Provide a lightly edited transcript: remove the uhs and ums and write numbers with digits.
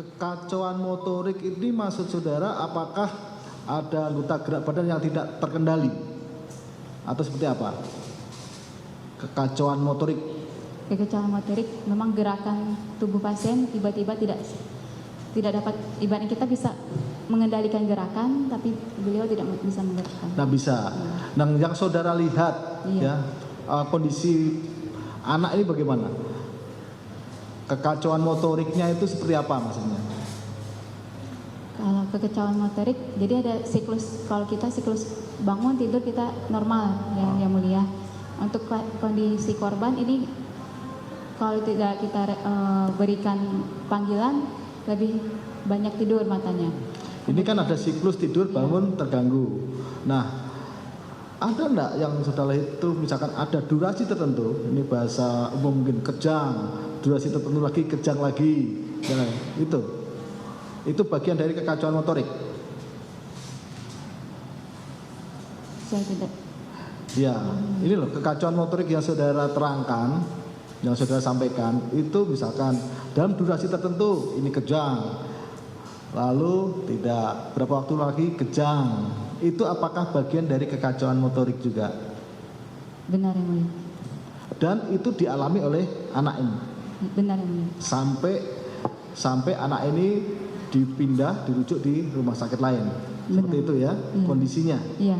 kekacauan motorik ini maksud saudara apakah ada anggota gerak badan yang tidak terkendali atau seperti apa? Kekacauan motorik. Kekacauan motorik memang gerakan tubuh pasien tiba-tiba tidak dapat, ibaratnya kita bisa mengendalikan gerakan tapi beliau tidak bisa menggerakkan. Nah bisa. Nah yang saudara lihat ya kondisi anak ini bagaimana? Kekacauan motoriknya itu seperti apa maksudnya? Kalau kekacauan motorik, jadi ada siklus, kalau kita siklus bangun tidur kita normal yang mulia. Untuk kondisi korban ini kalau tidak kita berikan panggilan lebih banyak tidur matanya. Ini kan ada siklus tidur bangun terganggu. Nah, ada enggak yang saudara itu misalkan ada durasi tertentu, ini bahasa umum mungkin kejang, durasi tertentu lagi kejang lagi, ya, itu bagian dari kekacauan motorik. Saya tidak. Ya, ini loh kekacauan motorik yang saudara terangkan, yang saudara sampaikan itu misalkan dalam durasi tertentu ini kejang, lalu tidak berapa waktu lagi kejang, itu apakah bagian dari kekacauan motorik juga? Benar yang mulia. Dan itu dialami oleh anak ini. Benar yang mulia. Sampai anak ini dipindah, dirujuk di rumah sakit lain. Seperti itu ya kondisinya. Iya.